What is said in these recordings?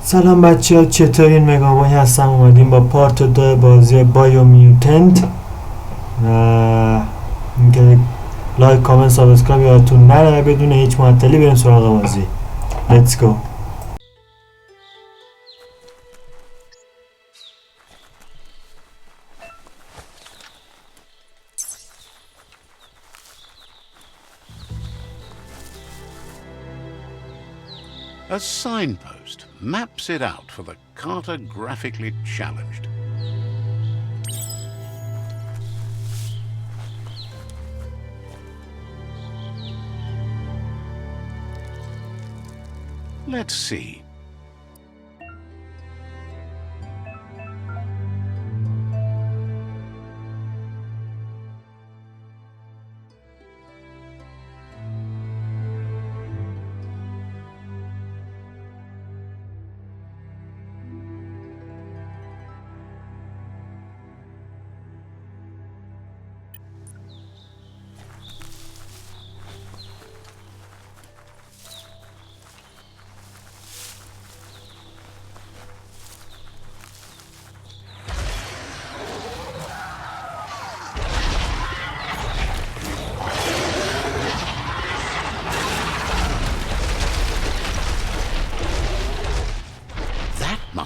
سلام بچه ها، چطورین؟ مگابانی هستم. اومدیم با پارت 2 بازی بایومیوتنت و اینکه لایک کامنت سابسکرایب یادتون نره. بدون هیچ معطلی بریم سراغ بازی. Let's go. A signpost maps it out for the cartographically challenged. Let's see.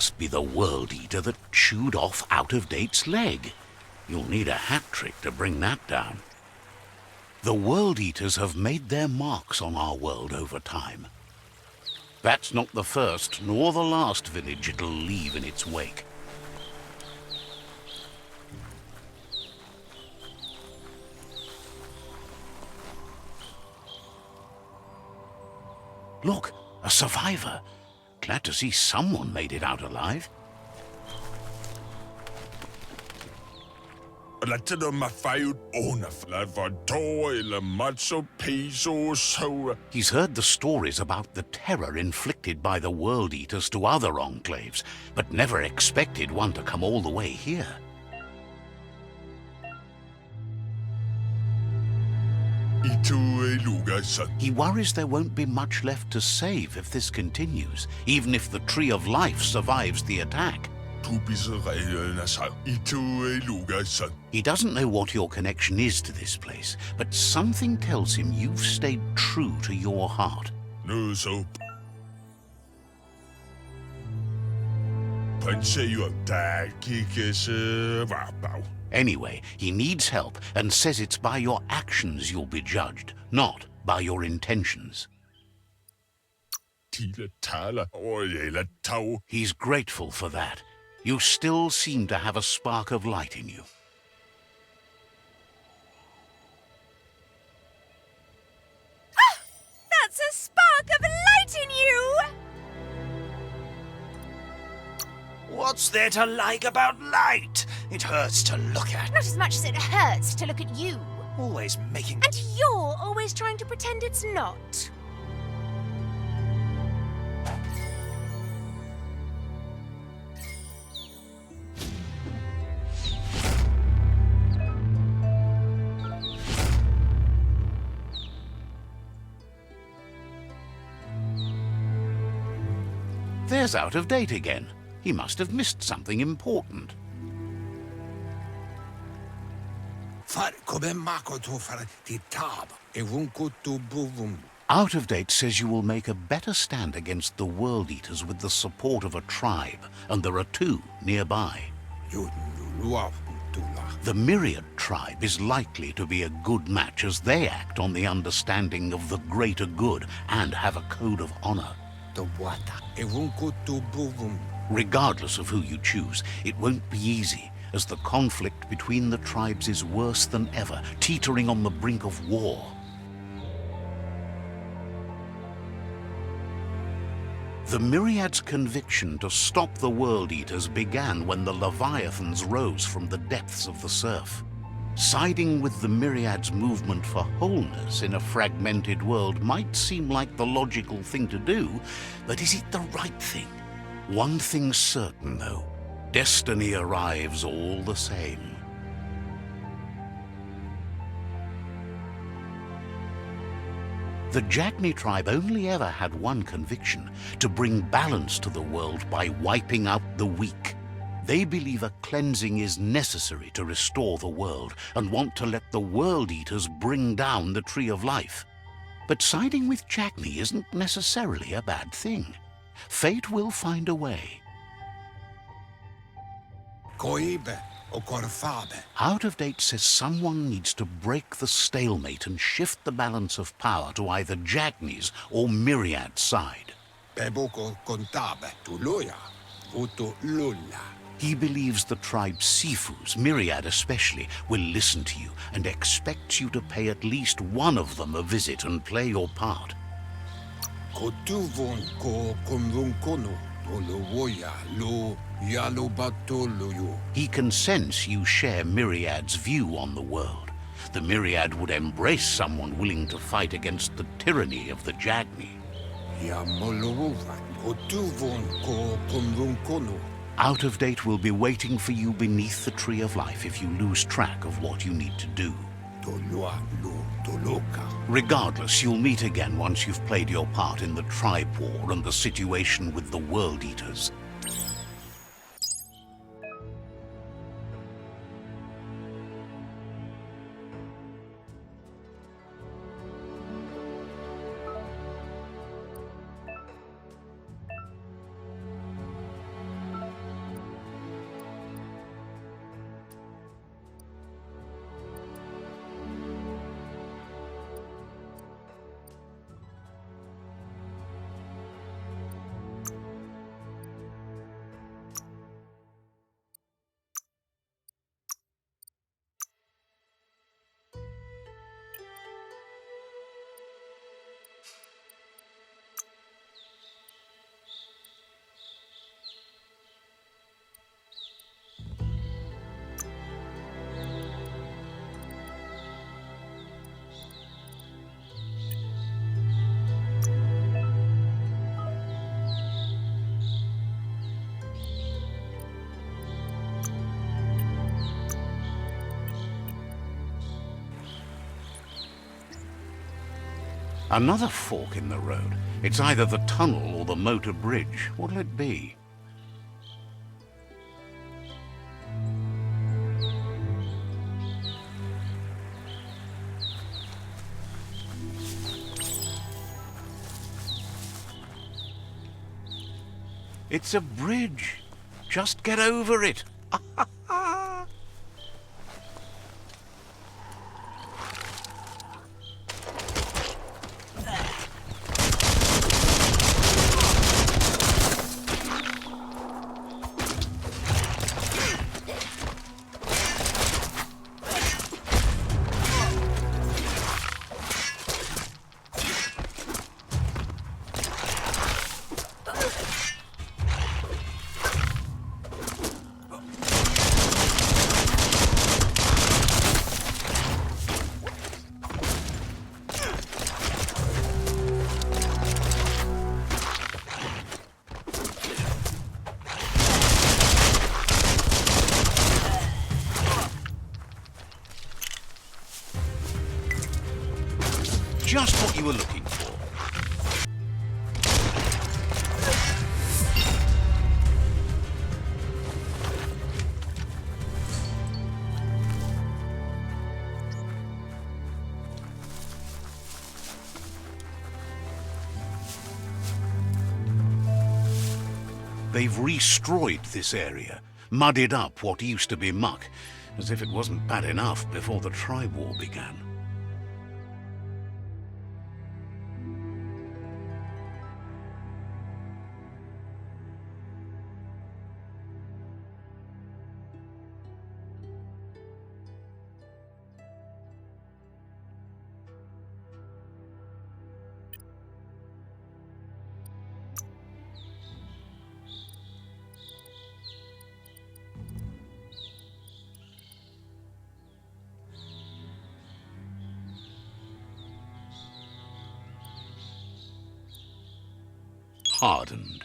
Must be the World Eater that chewed off Out-of-Date's leg. You'll need a hat trick to bring that down. The World Eaters have made their marks on our world over time. That's not the first nor the last village it'll leave in its wake. Look, a survivor. Glad to see someone made it out alive. He's heard the stories about the terror inflicted by the World Eaters to other enclaves, but never expected one to come all the way here. He worries there won't be much left to save if this continues, even if the Tree of Life survives the attack. He doesn't know what your connection is to this place, but something tells him you've stayed true to your heart. Anyway, he needs help and says it's by your actions you'll be judged, not by your intentions. He's grateful for that. You still seem to have a spark of light in you. Ah! That's a spark of light in you! What's there to like about light? It hurts to look at. Not as much as it hurts to look at you. Always making... And you're always trying to pretend it's not. There's Out-of-Date again. He must have missed something important. Out-of-Date says you will make a better stand against the World Eaters with the support of a tribe, and there are two nearby. The Myriad tribe is likely to be a good match as they act on the understanding of the greater good and have a code of honor. Regardless of who you choose, it won't be easy, as the conflict between the tribes is worse than ever, teetering on the brink of war. The Myriad's conviction to stop the World Eaters began when the Leviathans rose from the depths of the surf. Siding with the Myriad's movement for wholeness in a fragmented world might seem like the logical thing to do, but is it the right thing? One thing's certain, though. Destiny arrives all the same. The Jagni tribe only ever had one conviction: to bring balance to the world by wiping out the weak. They believe a cleansing is necessary to restore the world and want to let the World Eaters bring down the Tree of Life. But siding with Jagni isn't necessarily a bad thing. Fate will find a way. Koibe o Korfabe. Out of Date says someone needs to break the stalemate and shift the balance of power to either Jagni's or Myriad's side. Beboko Kontabe. Tuluya. Vuto Lula. He believes the tribe's Sifus, Myriad especially, will listen to you and expects you to pay at least one of them a visit and play your part. Kotuvon ko Kumvunkono. Tolowoya lo Yalobatoloyo. He can sense you share Myriad's view on the world. The Myriad would embrace someone willing to fight against the tyranny of the Jagni. Yamolova. Kotuvon ko Kumvunkono. Out of Date will be waiting for you beneath the Tree of Life if you lose track of what you need to do. Toloa lo Toloka. Regardless, you'll meet again once you've played your part in the tribe war and the situation with the World Eaters. Another fork in the road. It's either the tunnel or the motor bridge. What'll it be? It's a bridge. Just get over it. Just what you were looking for. They've destroyed this area, muddied up what used to be muck, as if it wasn't bad enough before the tribe war began. Hardened.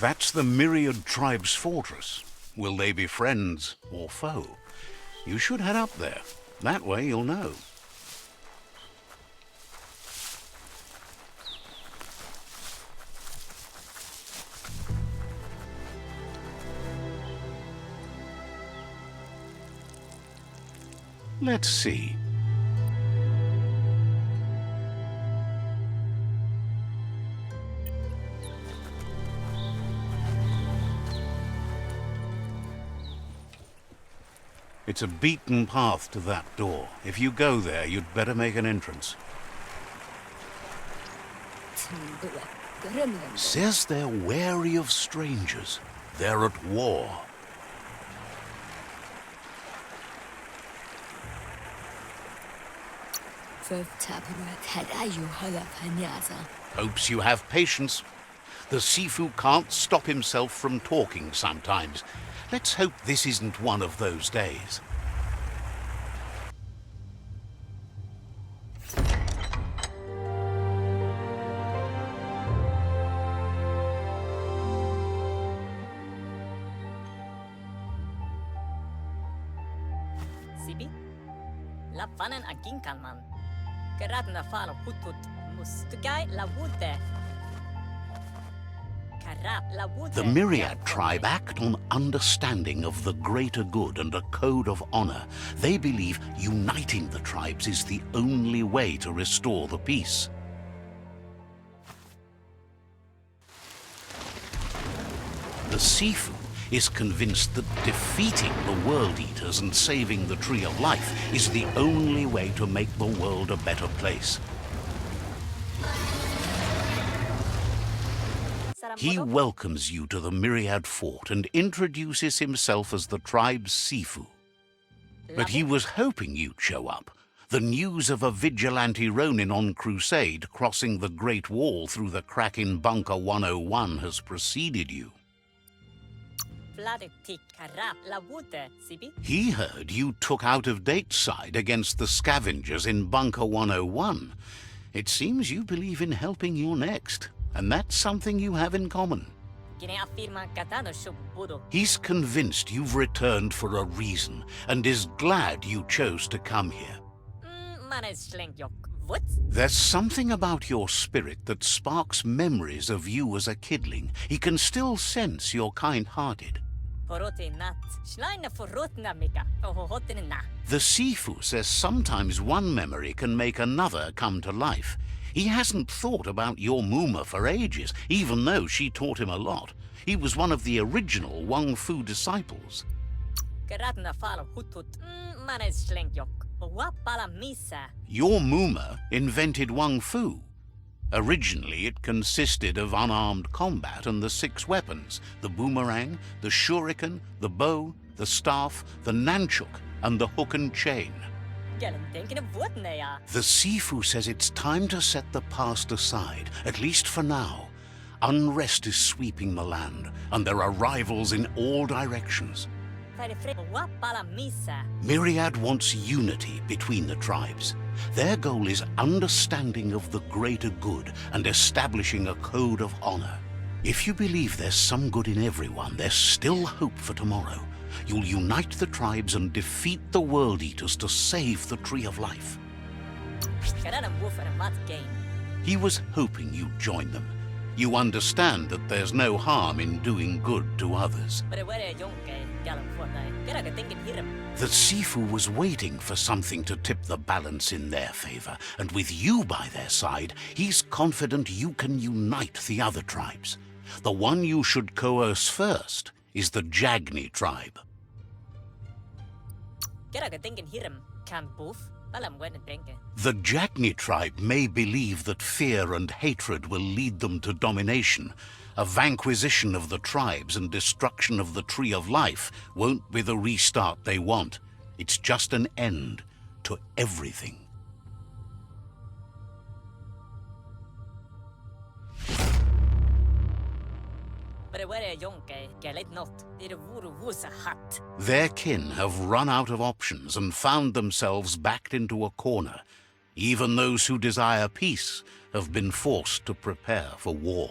That's the Myriad Tribe's fortress. Will they be friends or foe? You should head up there. That way you'll know. Let's see. It's a beaten path to that door. If you go there, you'd better make an entrance. Says they're wary of strangers. They're at war. Hopes you have patience. The Sifu can't stop himself from talking sometimes. Let's hope this isn't one of those days. Sibi? Lafanen aginkalman. Karatna falo hutut mustugai la wute. The Myriad tribe act on understanding of the greater good and a code of honor. They believe uniting the tribes is the only way to restore the peace. The Sifu is convinced that defeating the World Eaters and saving the Tree of Life is the only way to make the world a better place. He welcomes you to the Myriad Fort and introduces himself as the tribe's Sifu. But he was hoping you'd show up. The news of a vigilante Ronin on crusade crossing the Great Wall through the crack in Bunker 101 has preceded you. He heard you took out-of-date side against the scavengers in Bunker 101. It seems you believe in helping your next. And that's something you have in common. He's convinced you've returned for a reason and is glad you chose to come here. There's something about your spirit that sparks memories of you as a kidling. He can still sense you're kind-hearted. The Sifu says sometimes one memory can make another come to life. He hasn't thought about your Muma for ages, even though she taught him a lot. He was one of the original Wang Fu disciples. Your Muma invented Wang Fu. Originally, it consisted of unarmed combat and the 6 weapons: the boomerang, the shuriken, the bow, the staff, the nunchuk, and the hook and chain. The Sifu says it's time to set the past aside, at least for now. Unrest is sweeping the land, and there are rivals in all directions. Myriad wants unity between the tribes. Their goal is understanding of the greater good and establishing a code of honor. If you believe there's some good in everyone, there's still hope for tomorrow. You'll unite the tribes and defeat the World Eaters to save the Tree of Life. He was hoping you'd join them. You understand that there's no harm in doing good to others. The Sifu was waiting for something to tip the balance in their favor, and with you by their side, he's confident you can unite the other tribes. The one you should coerce first is the Jagni tribe. The Jagni tribe may believe that fear and hatred will lead them to domination. A vanquisition of the tribes and destruction of the Tree of Life won't be the restart they want. It's just an end to everything. Their kin have run out of options and found themselves backed into a corner. Even those who desire peace have been forced to prepare for war.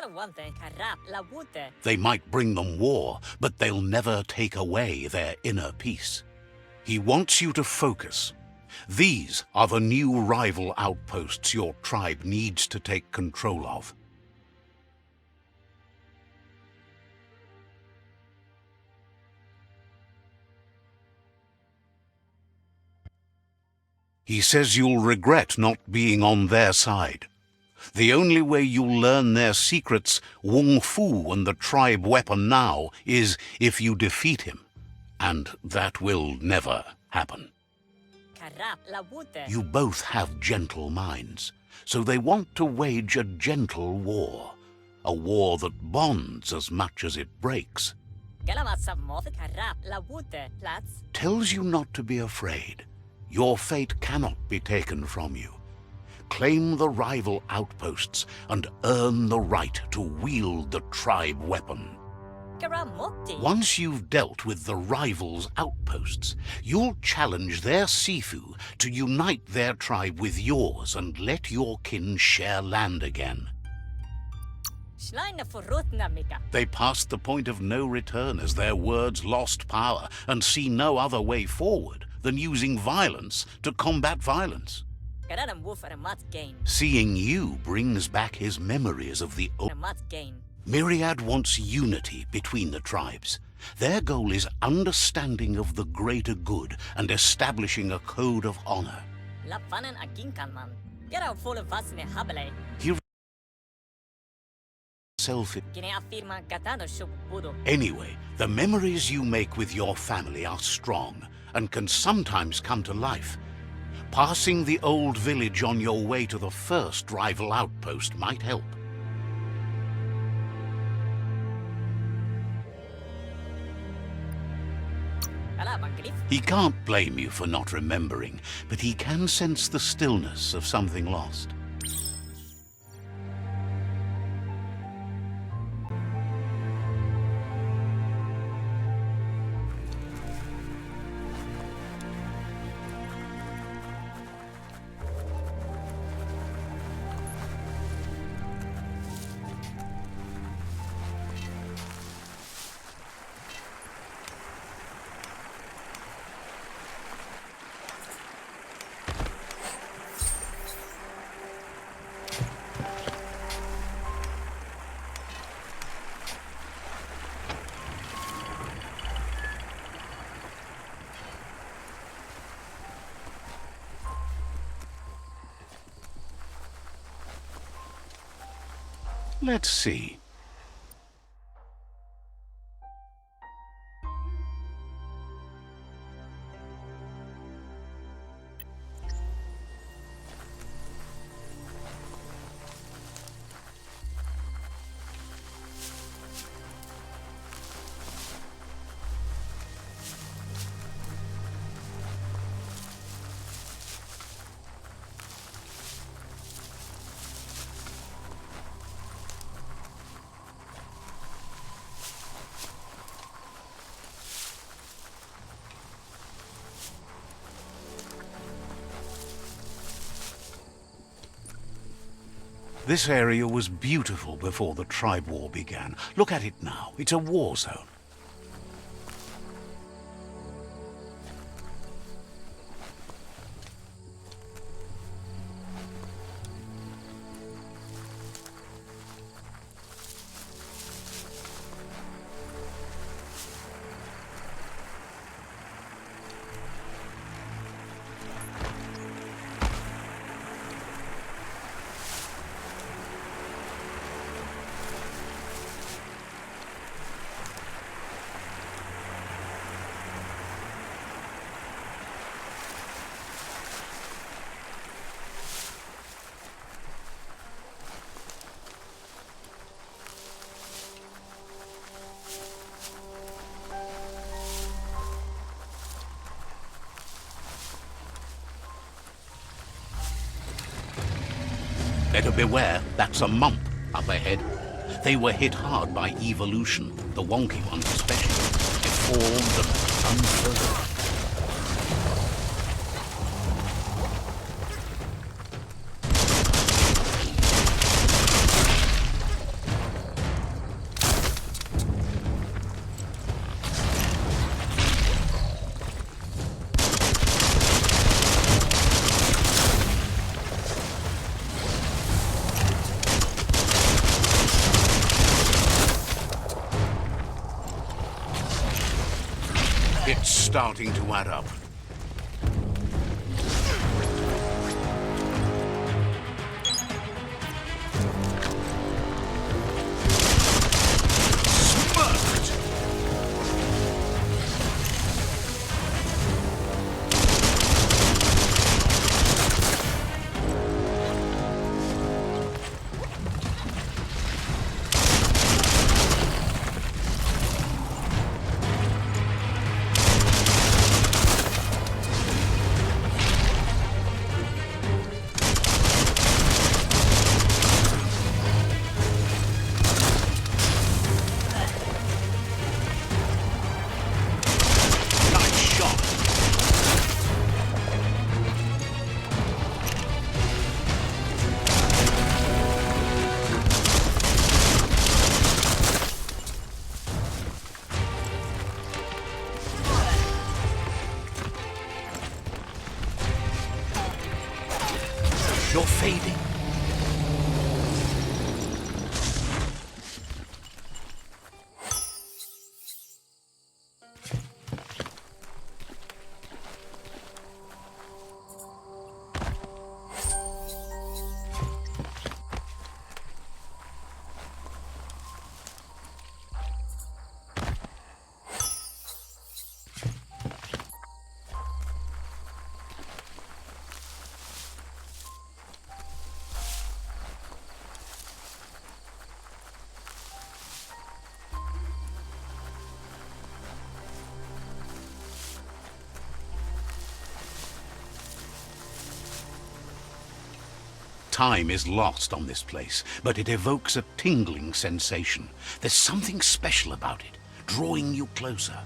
Garawante, Karap, La Wute. They might bring them war, but they'll never take away their inner peace. He wants you to focus. These are the new rival outposts your tribe needs to take control of. He says you'll regret not being on their side. The only way you'll learn their secrets, Wung Fu and the tribe weapon now, is if you defeat him. And that will never happen. Karap, La Wute. You both have gentle minds, so they want to wage a gentle war. A war that bonds as much as it breaks. Galamatsamoth, Karap, La Wute, Platz. Tells you not to be afraid. Your fate cannot be taken from you. Claim the rival outposts and earn the right to wield the tribe weapon. Garamokti. Once you've dealt with the rivals' outposts, you'll challenge their Sifu to unite their tribe with yours and let your kin share land again. Schleine Furutna Mika. They passed the point of no return as their words lost power and see no other way forward than using violence to combat violence. Garadam Woof and a Mat Gain. Seeing you brings back his memories of the old. A Mat Gain. Myriad wants unity between the tribes. Their goal is understanding of the greater good and establishing a code of honor. La Fanen Aginkanman. Gara full of Vasne Habele. He self. Gine affirma Gatano Shuk Budo. Anyway, the memories you make with your family are strong and can sometimes come to life. Passing the old village on your way to the first rival outpost might help. He can't blame you for not remembering, but he can sense the stillness of something lost. Let's see. This area was beautiful before the tribe war began. Look at it now. It's a war zone. Better beware, that's a mump up ahead. They were hit hard by evolution, the wonky ones especially, deformed and unfurled. It's starting to add up. Smoked! Nice shot. You're fading. Time is lost on this place, but it evokes a tingling sensation. There's something special about it, drawing you closer.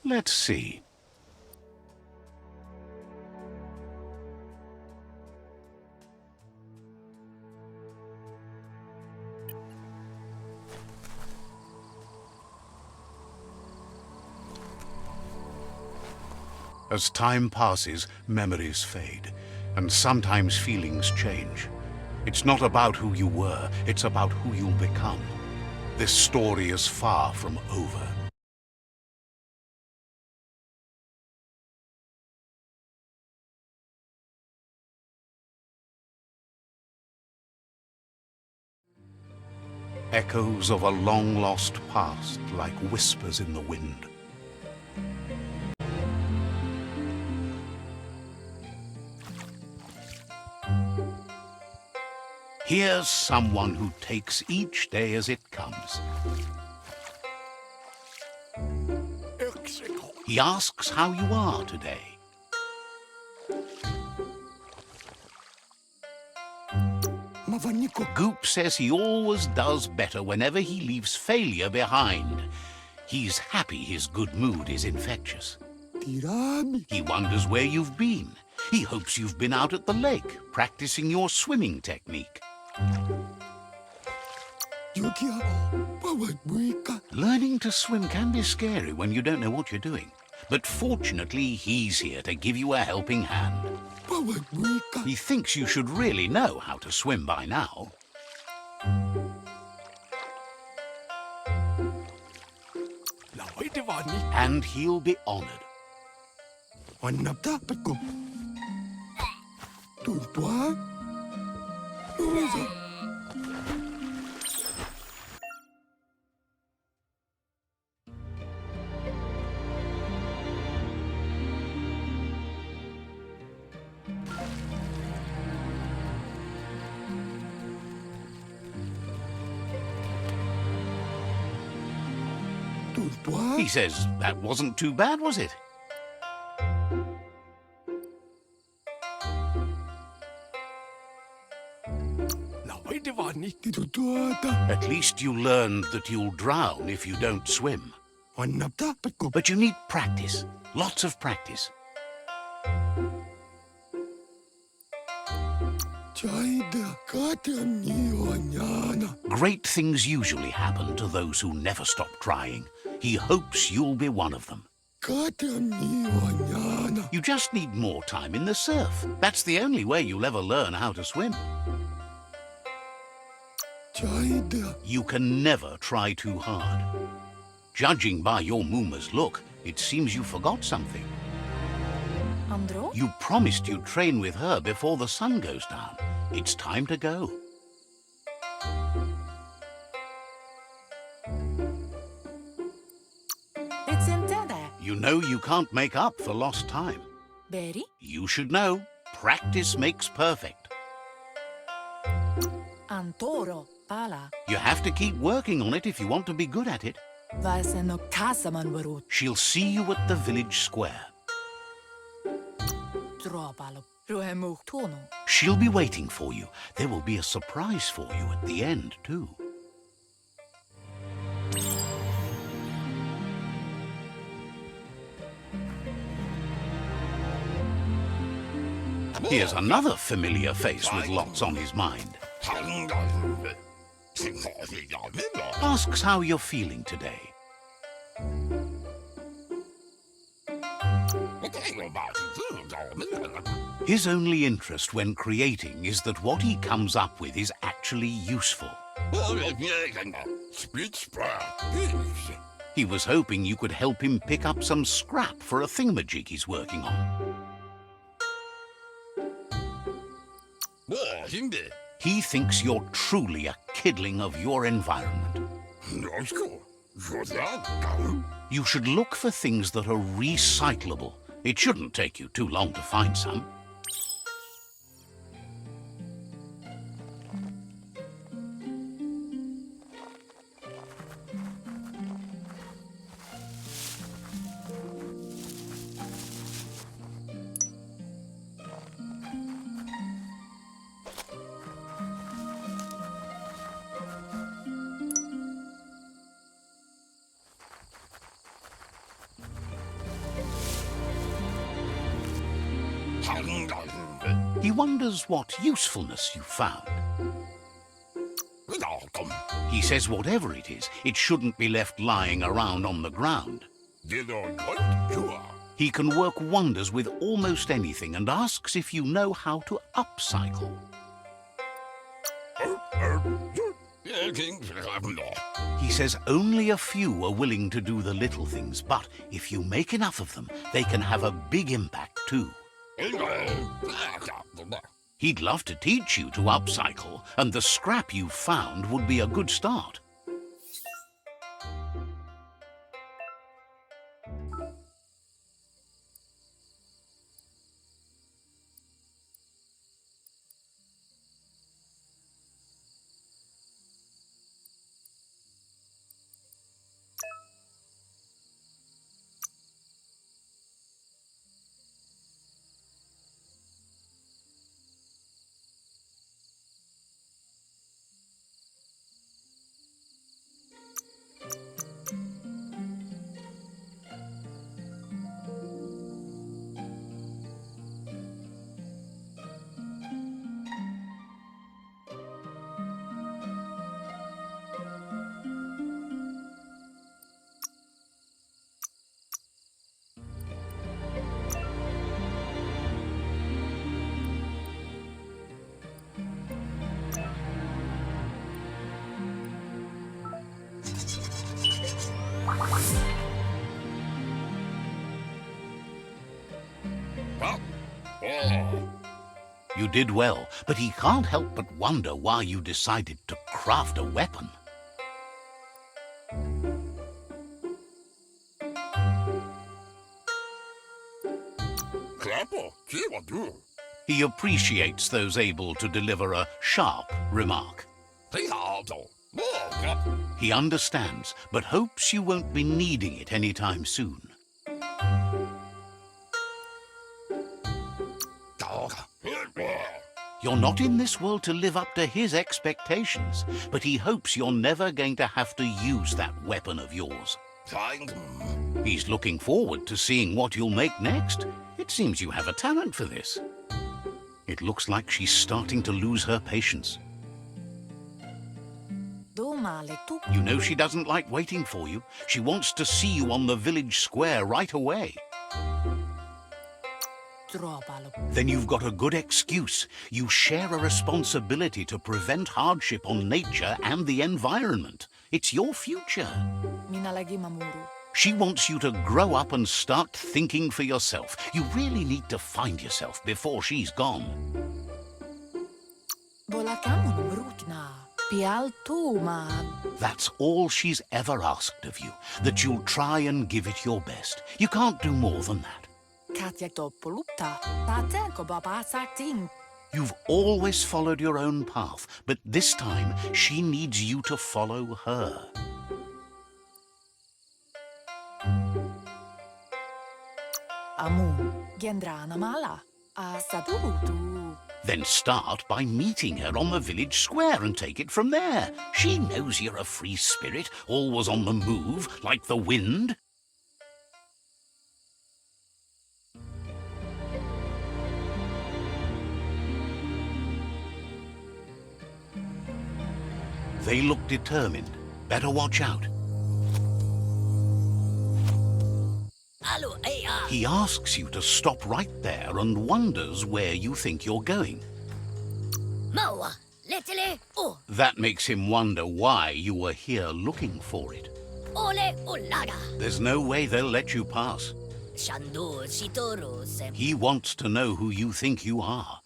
Let's see. As time passes, memories fade, and sometimes feelings change. It's not about who you were, it's about who you'll become. This story is far from over. Echoes of a long-lost past, like whispers in the wind. Here's someone who takes each day as it comes. He asks how you are today. Goop says he always does better whenever he leaves failure behind. He's happy his good mood is infectious. He wonders where you've been. He hopes you've been out at the lake, practicing your swimming technique. Learning to swim can be scary when you don't know what you're doing. But fortunately, he's here to give you a helping hand. He thinks you should really know how to swim by now. And he'll be honored. He says that wasn't too bad, was it? At least you learned that you'll drown if you don't swim. But you need practice, lots of practice. Great things usually happen to those who never stop trying. He hopes you'll be one of them. You just need more time in the surf. That's the only way you'll ever learn how to swim. You can never try too hard. Judging by your Mooma's look, it seems you forgot something. Andro? You promised you'd train with her before the sun goes down. It's time to go. It's intended. You know you can't make up for lost time. Berry? You should know, practice makes perfect. Antoro. Pala. You have to keep working on it if you want to be good at it. Vaseno kasaman varut. She'll see you at the village square. Tropalo. Ruhemuk tono. She'll be waiting for you. There will be a surprise for you at the end, too. Here's another familiar face with lots on his mind. Asks how you're feeling today. His only interest when creating is that what he comes up with is actually useful. He was hoping you could help him pick up some scrap for a thingamajig he's working on. He thinks you're truly a kidling of your environment. You should look for things that are recyclable. It shouldn't take you too long to find some. He wonders what usefulness you found. He says whatever it is, it shouldn't be left lying around on the ground. He can work wonders with almost anything and asks if you know how to upcycle. He says only a few are willing to do the little things, but if you make enough of them, they can have a big impact too. He'd love to teach you to upcycle, and the scrap you found would be a good start. You did well, but he can't help but wonder why you decided to craft a weapon. He appreciates those able to deliver a sharp remark. He understands, but hopes you won't be needing it anytime soon. You're not in this world to live up to his expectations, but he hopes you're never going to have to use that weapon of yours. He's looking forward to seeing what you'll make next. It seems you have a talent for this. It looks like she's starting to lose her patience. You know she doesn't like waiting for you. She wants to see you on the village square right away. Then you've got a good excuse. You share a responsibility to prevent hardship on nature and the environment. It's your future. She wants you to grow up and start thinking for yourself. You really need to find yourself before she's gone. That's all she's ever asked of you, that you'll try and give it your best. You can't do more than that. You've always followed your own path, but this time she needs you to follow her. Then start by meeting her on the village square and take it from there. She knows you're a free spirit, always on the move, like the wind. They look determined. Better watch out. He asks you to stop right there and wonders where you think you're going. That makes him wonder why you were here looking for it. There's no way they'll let you pass. He wants to know who you think you are.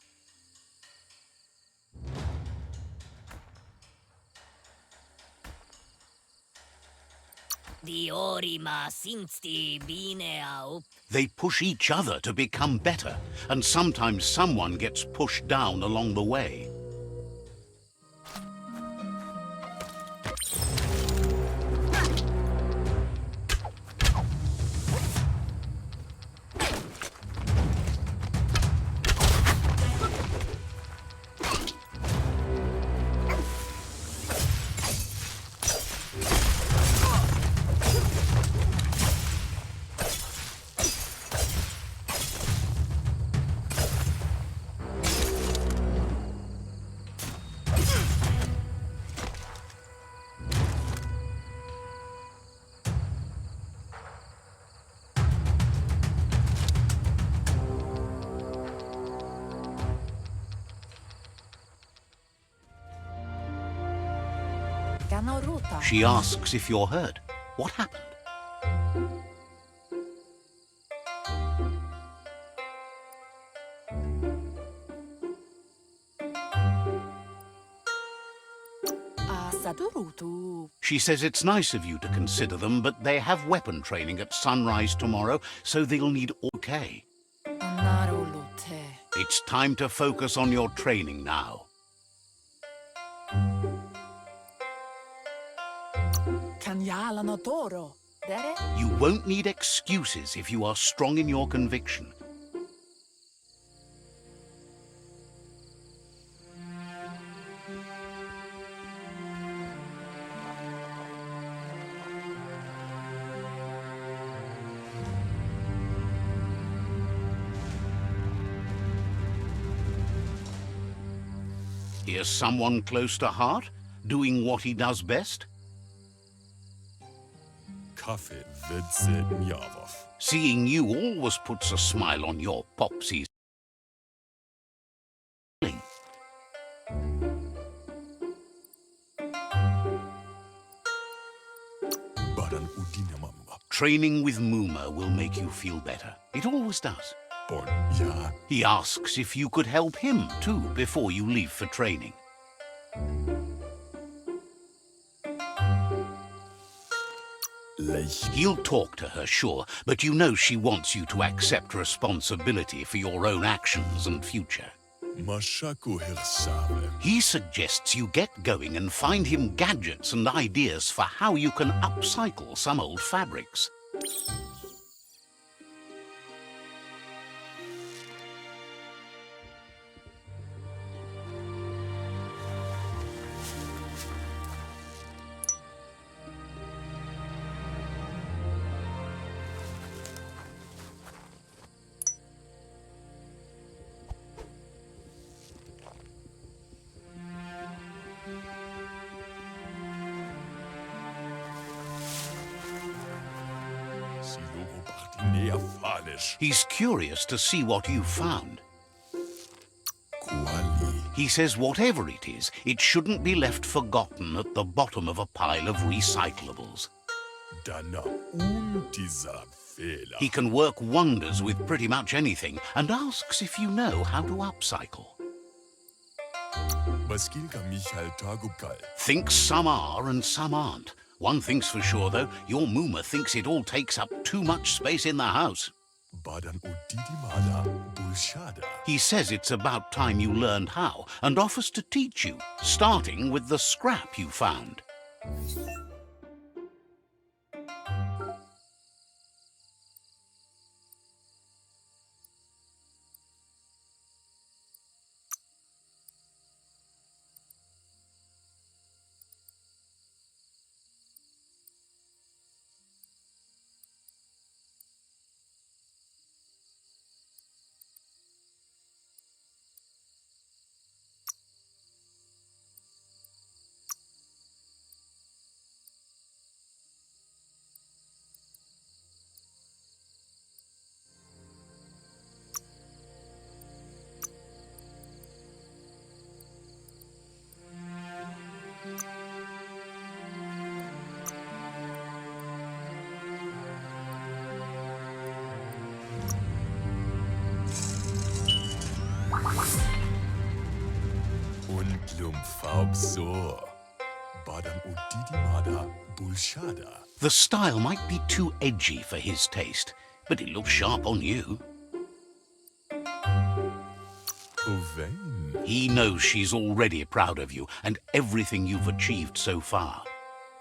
They push each other to become better, and sometimes someone gets pushed down along the way. She asks if you're hurt. What happened? She says it's nice of you to consider them, but they have weapon training at sunrise tomorrow, so they'll need okay. It's time to focus on your training now. You won't need excuses if you are strong in your conviction. Here's someone close to heart, doing what he does best. Seeing you always puts a smile on your Popsy's. Training with Muma will make you feel better. It always does. He asks if you could help him too before you leave for training. He'll talk to her, sure, but you know she wants you to accept responsibility for your own actions and future. He suggests you get going and find him gadgets and ideas for how you can upcycle some old fabrics. Spanish. He's curious to see what you've found. Kuali. He says whatever it is, it shouldn't be left forgotten at the bottom of a pile of recyclables. Dana dieser Fehler. He can work wonders with pretty much anything and asks if you know how to upcycle. Maskilka Michael Tagukal. Thinks some are and some aren't. One thing's for sure, though, your Mooma thinks it all takes up too much space in the house. Badan Udidimada Bulshada. He says it's about time you learned how and offers to teach you, starting with the scrap you found. Lumfaubsor. Badan Udidimada Bulshada. The style might be too edgy for his taste, but it looks sharp on you. Ovain. He knows she's already proud of you and everything you've achieved so far.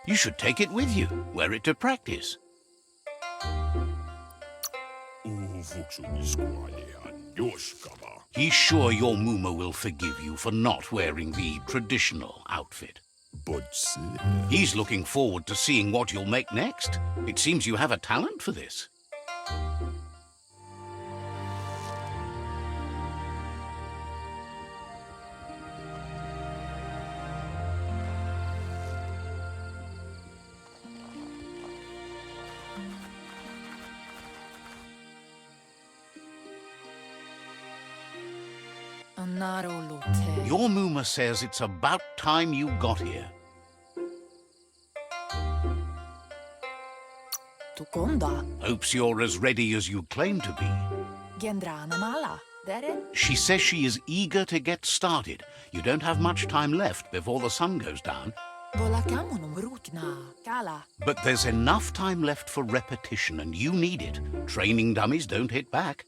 You should take it with you, wear it to practice. He's sure your Mooma will forgive you for not wearing the traditional outfit. He's looking forward to seeing what you'll make next. It seems you have a talent for this. Your Mooma says it's about time you got here. Hopes you're as ready as you claim to be. She says she is eager to get started. You don't have much time left before the sun goes down. But there's enough time left for repetition, and you need it. Training dummies don't hit back.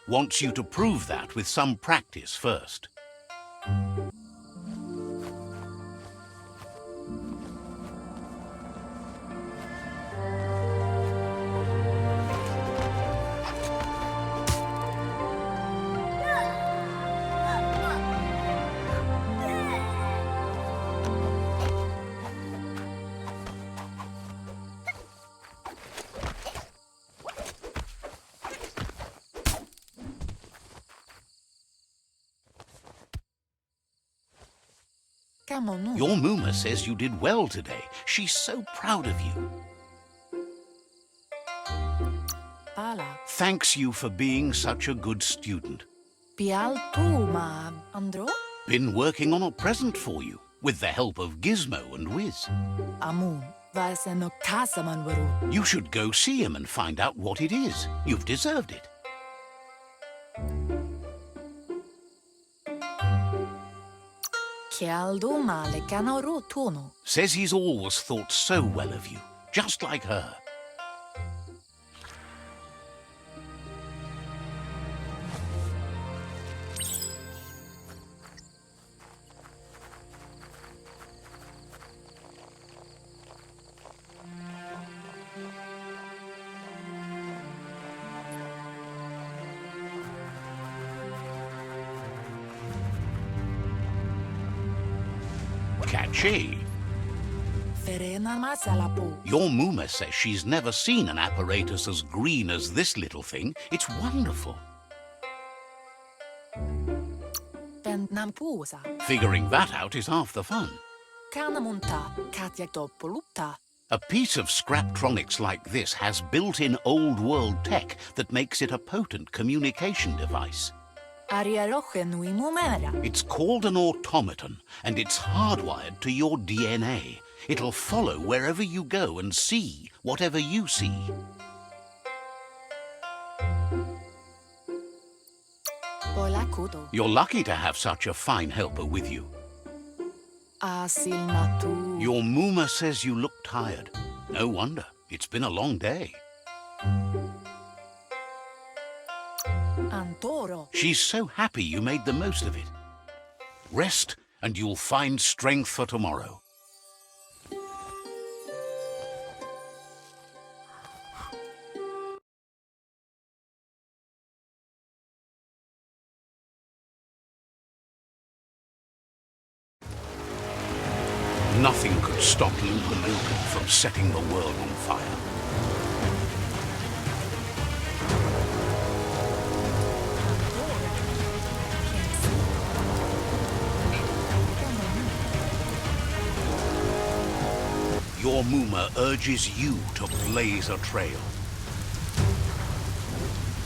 Wants you to prove that with some practice first. Your Mooma says you did well today. She's so proud of you. Thanks you for being such a good student. Been working on a present for you, with the help of Gizmo and Wiz. You should go see him and find out what it is. You've deserved it. Says he's always thought so well of you, just like her. Catchy. Your Mooma says she's never seen an apparatus as green as this little thing. It's wonderful. Figuring that out is half the fun. A piece of Scraptronics like this has built-in old-world tech that makes it a potent communication device. It's called an automaton, and it's hardwired to your DNA. It'll follow wherever you go and see whatever you see. You're lucky to have such a fine helper with you. Your Muma says you look tired. No wonder. It's been a long day. She's so happy you made the most of it. Rest, and you'll find strength for tomorrow. Nothing could stop Lupin from setting the world on fire. Your Muma urges you to blaze a trail.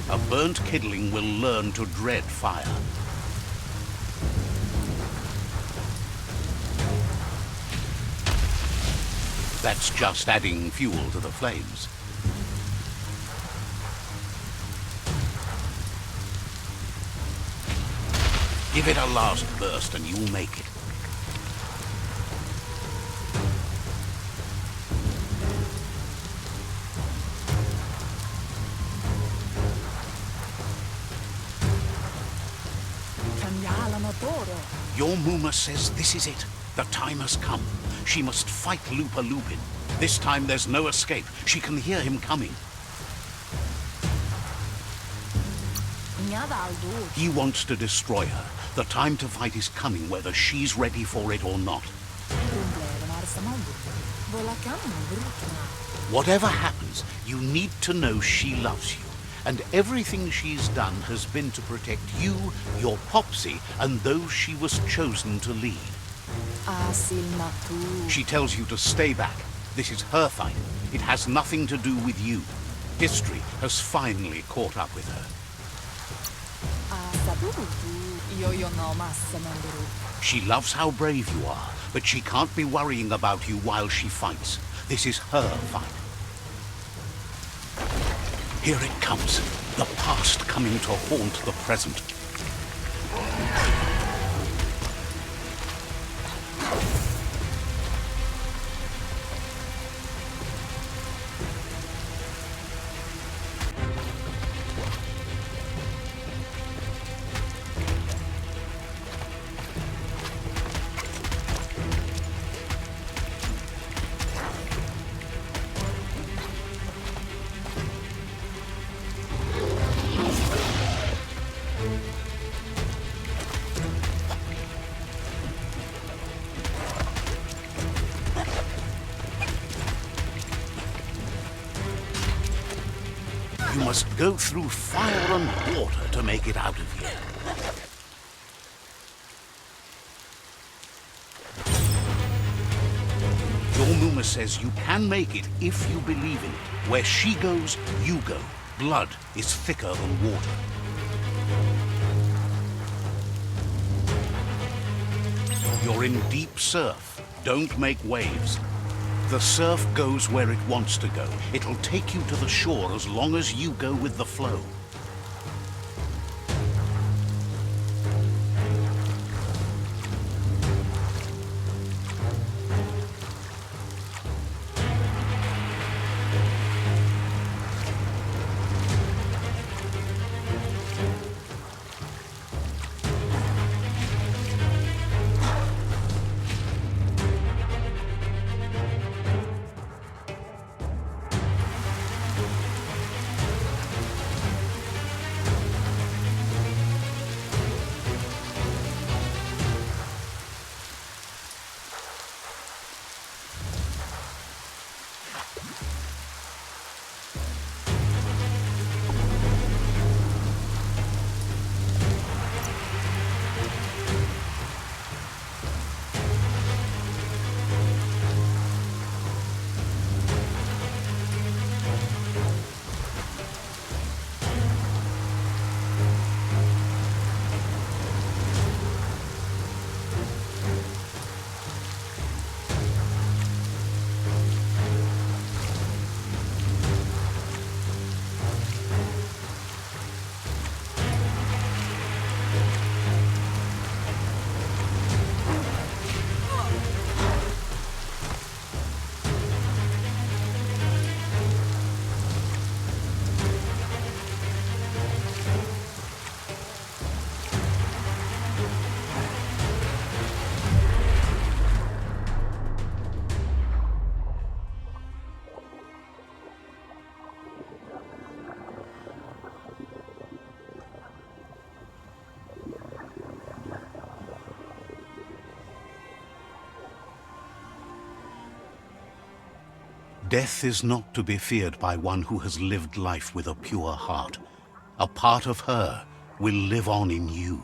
A burnt kidling will learn to dread fire. That's just adding fuel to the flames. Give it a last burst and you'll make it. Your Muma says this is it. The time has come. She must fight Lupa Lupin. This time there's no escape. She can hear him coming. He wants to destroy her. The time to fight is coming, whether she's ready for it or not. Whatever happens, you need to know she loves you. And everything she's done has been to protect you, your Popsy, and those she was chosen to lead. She tells you to stay back. This is her fight. It has nothing to do with you. History has finally caught up with her. She loves how brave you are, but she can't be worrying about you while she fights. This is her fight. Here it comes, the past coming to haunt the present. You must go through fire and water to make it out of here. Your Muma says you can make it if you believe in it. Where she goes, you go. Blood is thicker than water. You're in deep surf. Don't make waves. The surf goes where it wants to go. It'll take you to the shore as long as you go with the flow. Death is not to be feared by one who has lived life with a pure heart. A part of her will live on in you.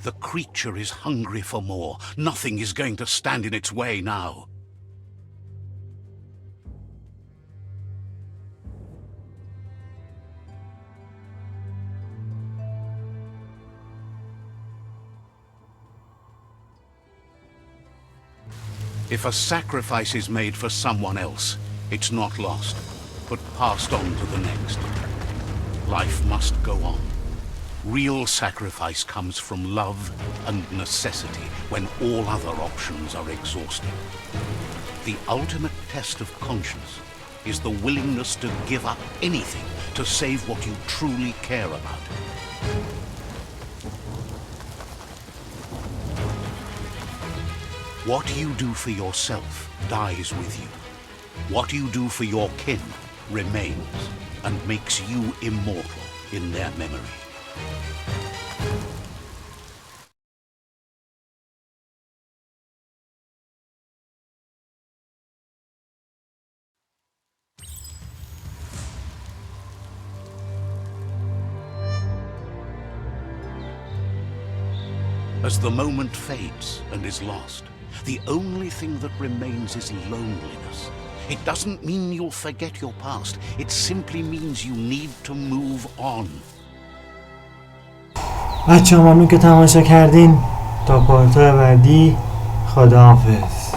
The creature is hungry for more. Nothing is going to stand in its way now. If a sacrifice is made for someone else, it's not lost, but passed on to the next. Life must go on. Real sacrifice comes from love and necessity when all other options are exhausted. The ultimate test of conscience is the willingness to give up anything to save what you truly care about. What you do for yourself dies with you. What you do for your kin remains and makes you immortal in their memory. As the moment fades and is lost, the only thing that remains is loneliness. It doesn't mean you'll forget your past. It simply means you need to move on. بچه ممنون که تماشا کردین. تا پارت بعدی خداحافظ.